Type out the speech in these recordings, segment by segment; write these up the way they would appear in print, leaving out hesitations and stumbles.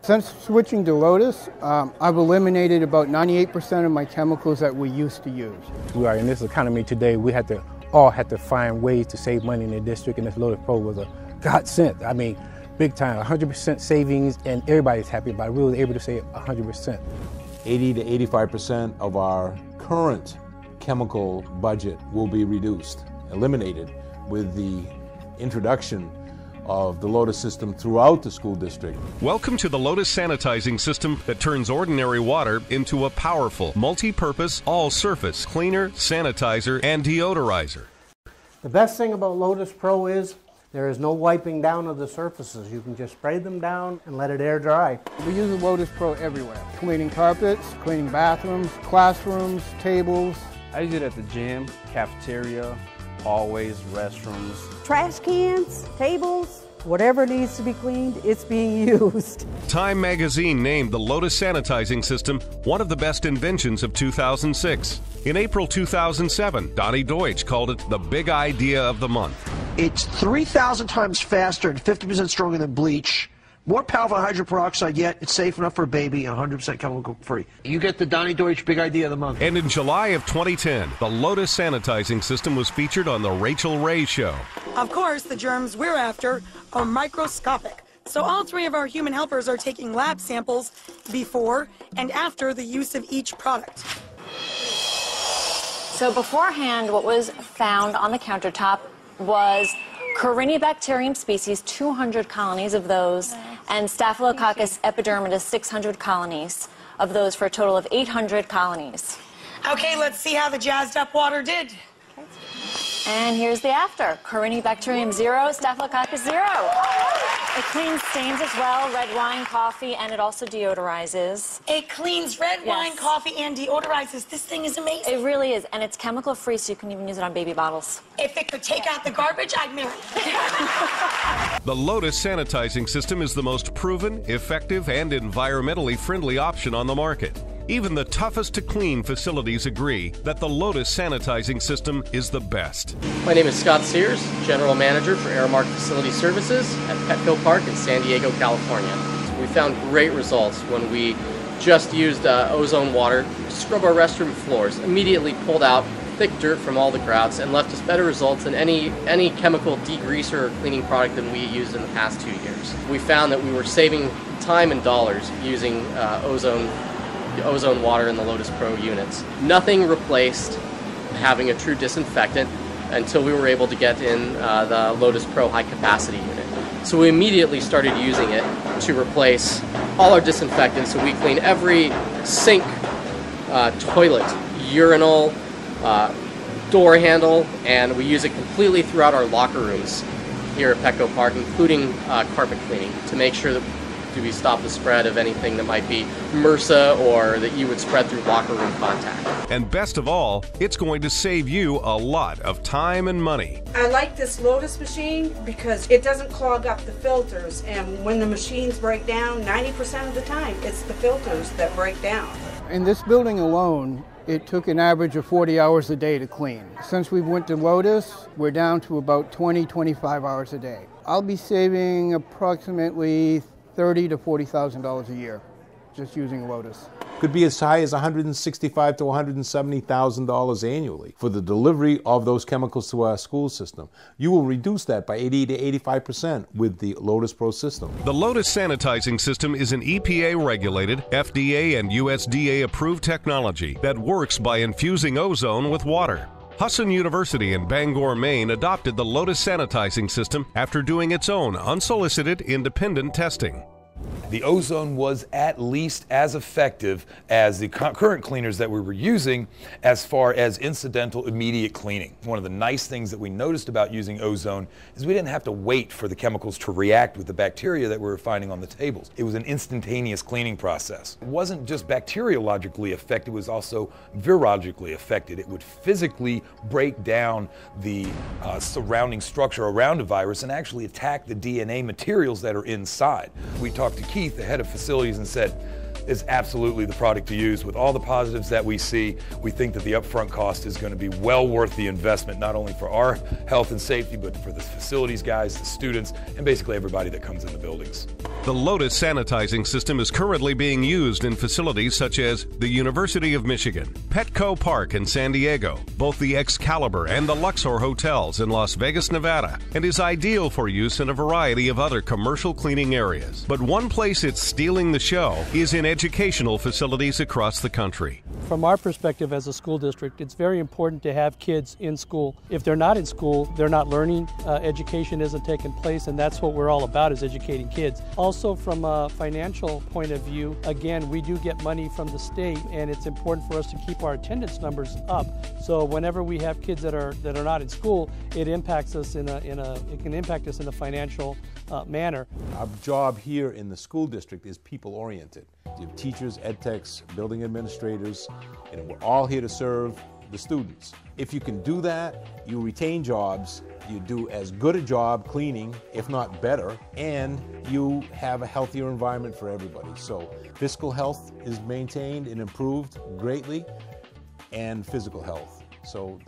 Since switching to Lotus, I've eliminated about 98% of my chemicals that we used to use. We are in this economy today, we all had to find ways to save money in the district, and this Lotus Pro was a godsend. I mean, big time, 100% savings, and everybody's happy about it. We were able to save 100%. 80 to 85% of our current chemical budget will be reduced, eliminated, with the introduction of the Lotus system throughout the school district. Welcome to the Lotus sanitizing system that turns ordinary water into a powerful, multi-purpose, all-surface cleaner, sanitizer, and deodorizer. The best thing about Lotus Pro is there is no wiping down of the surfaces. You can just spray them down and let it air dry. We use the Lotus Pro everywhere. Cleaning carpets, cleaning bathrooms, classrooms, tables. I use it at the gym, cafeteria, hallways, restrooms. Trash cans, tables, whatever needs to be cleaned, it's being used. Time magazine named the Lotus sanitizing system one of the best inventions of 2006. In April 2007, Donnie Deutsch called it the big idea of the month. It's 3,000 times faster and 50% stronger than bleach. More powerful than hydrogen peroxide, yet it's safe enough for a baby and 100% chemical free. You get the Donnie Deutsch big idea of the month. And in July of 2010, the Lotus sanitizing system was featured on The Rachel Ray Show. Of course, the germs we're after are microscopic. So all three of our human helpers are taking lab samples before and after the use of each product. So beforehand, what was found on the countertop was Corynebacterium species, 200 colonies of those, and Staphylococcus epidermidis, 600 colonies of those, for a total of 800 colonies. Okay, let's see how the jazzed up water did. And here's the after. Corynebacterium 0, Staphylococcus 0. It cleans stains as well, red wine, coffee, and it also deodorizes. It cleans red wine, coffee, and deodorizes. This thing is amazing. It really is, and it's chemical free, so you can even use it on baby bottles. If it could take out the garbage, I'd marry it. The Lotus sanitizing system is the most proven, effective, and environmentally friendly option on the market. Even the toughest to clean facilities agree that the Lotus sanitizing system is the best. My name is Scott Sears, General Manager for Aramark Facility Services at Petco Park in San Diego, California. We found great results when we just used ozone water to scrub our restroom floors. Immediately pulled out thick dirt from all the grouts and left us better results than any chemical degreaser or cleaning product than we used in the past 2 years. We found that we were saving time and dollars using ozone water in the Lotus Pro units. Nothing replaced having a true disinfectant until we were able to get in the Lotus Pro high capacity unit. So we immediately started using it to replace all our disinfectants. So we clean every sink, toilet, urinal, door handle, and we use it completely throughout our locker rooms here at Petco Park, including carpet cleaning, to make sure that we stop the spread of anything that might be MRSA or that you would spread through locker room contact. And best of all, it's going to save you a lot of time and money. I like this Lotus machine because it doesn't clog up the filters, and when the machines break down, 90% of the time, it's the filters that break down. In this building alone, it took an average of 40 hours a day to clean. Since we went to Lotus, we're down to about 20-25 hours a day. I'll be saving approximately $30,000 to $40,000 a year just using Lotus. Could be as high as $165,000 to $170,000 annually for the delivery of those chemicals to our school system. You will reduce that by 80 to 85% with the Lotus Pro system. The Lotus sanitizing system is an EPA-regulated, FDA and USDA-approved technology that works by infusing ozone with water. Husson University in Bangor, Maine adopted the Lotus sanitizing system after doing its own unsolicited independent testing. The ozone was at least as effective as the current cleaners that we were using as far as incidental immediate cleaning. One of the nice things that we noticed about using ozone is we didn't have to wait for the chemicals to react with the bacteria that we were finding on the tables. It was an instantaneous cleaning process. It wasn't just bacteriologically affected, it was also virologically affected. It would physically break down the surrounding structure around a virus and actually attack the DNA materials that are inside. We talked to Keith, the head of facilities, and said, is absolutely the product to use. With all the positives that we see, we think that the upfront cost is going to be well worth the investment, not only for our health and safety, but for the facilities guys, the students, and basically everybody that comes in the buildings. The Lotus sanitizing system is currently being used in facilities such as the University of Michigan, Petco Park in San Diego, both the Excalibur and the Luxor hotels in Las Vegas, Nevada, and is ideal for use in a variety of other commercial cleaning areas. But one place it's stealing the show is in educational facilities across the country. From our perspective as a school district, it's very important to have kids in school. If they're not in school, they're not learning, education isn't taking place, and that's what we're all about, is educating kids. Also from a financial point of view, again, we do get money from the state, and it's important for us to keep our attendance numbers up. So whenever we have kids that are not in school, it impacts us it can impact us in a financial manner. Our job here in the school district is people-oriented. You have teachers, ed techs, building administrators, and we're all here to serve the students. If you can do that, you retain jobs, you do as good a job cleaning, if not better, and you have a healthier environment for everybody. So fiscal health is maintained and improved greatly, and physical health. So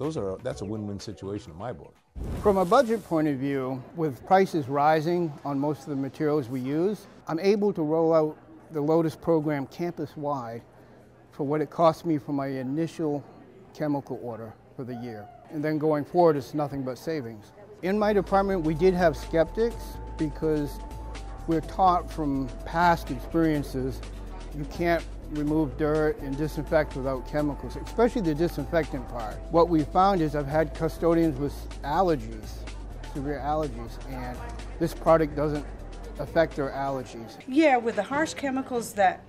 that's a win-win situation in my book. From a budget point of view, with prices rising on most of the materials we use, I'm able to roll out the Lotus program campus-wide for what it cost me for my initial chemical order for the year. And then going forward, it's nothing but savings. In my department, we did have skeptics because we're taught from past experiences you can't remove dirt and disinfect without chemicals, especially the disinfectant part. What we found is I've had custodians with allergies, severe allergies, and this product doesn't affect their allergies. Yeah, with the harsh chemicals that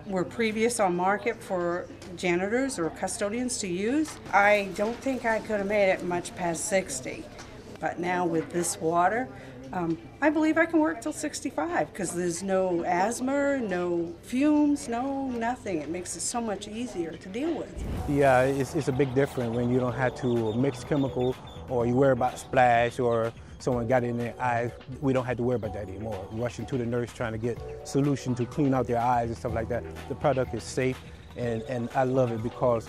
were previous on market for janitors or custodians to use, I don't think I could have made it much past 60. But now with this water, I believe I can work till 65 because there's no asthma, no fumes, no nothing. It makes it so much easier to deal with. Yeah, it's a big difference when you don't have to mix chemical or you worry about splash or someone got it in their eyes. We don't have to worry about that anymore. Rushing to the nurse trying to get solution to clean out their eyes and stuff like that. The product is safe and I love it because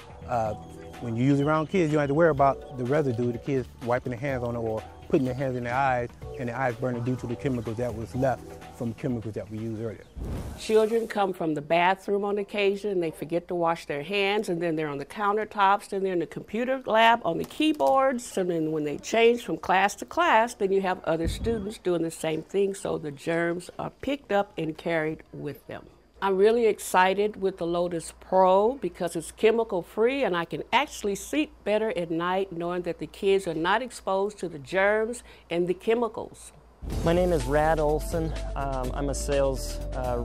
when you use it around kids, you don't have to worry about the residue, the kids wiping their hands on it or putting their hands in their eyes and their eyes burning due to the chemicals that was left from chemicals that we used earlier. Children come from the bathroom on occasion, they forget to wash their hands, and then they're on the countertops, then they're in the computer lab on the keyboards, and then when they change from class to class, then you have other students doing the same thing, so the germs are picked up and carried with them. I'm really excited with the Lotus Pro because it's chemical free and I can actually sleep better at night knowing that the kids are not exposed to the germs and the chemicals. My name is Rad Olson. I'm a sales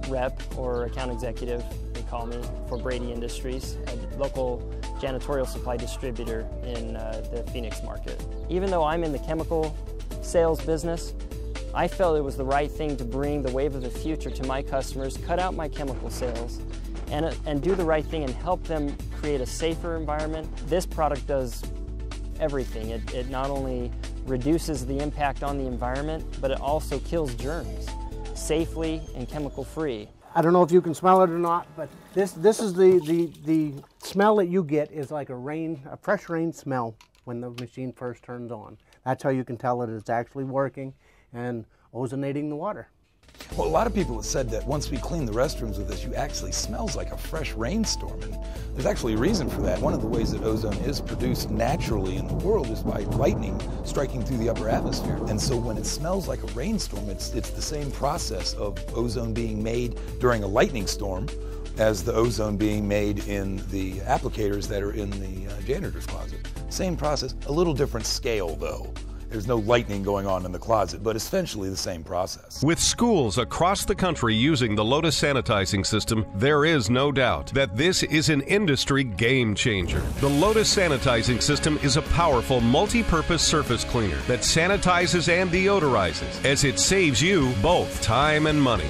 rep or account executive, they call me, for Brady Industries, a local janitorial supply distributor in the Phoenix market. Even though I'm in the chemical sales business, I felt it was the right thing to bring the wave of the future to my customers, cut out my chemical sales, and do the right thing and help them create a safer environment. This product does everything. It not only reduces the impact on the environment, but it also kills germs safely and chemical-free. I don't know if you can smell it or not, but this is the smell that you get is like a fresh rain smell when the machine first turns on. That's how you can tell that it's actually working and ozonating the water. Well, a lot of people have said that once we clean the restrooms with this, you actually smells like a fresh rainstorm, and there's actually a reason for that. One of the ways that ozone is produced naturally in the world is by lightning striking through the upper atmosphere. And so when it smells like a rainstorm, it's the same process of ozone being made during a lightning storm as the ozone being made in the applicators that are in the janitor's closet. Same process, a little different scale though. There's no lightning going on in the closet, but essentially the same process. With schools across the country using the Lotus sanitizing system, there is no doubt that this is an industry game changer. The Lotus sanitizing system is a powerful multi-purpose surface cleaner that sanitizes and deodorizes, as it saves you both time and money.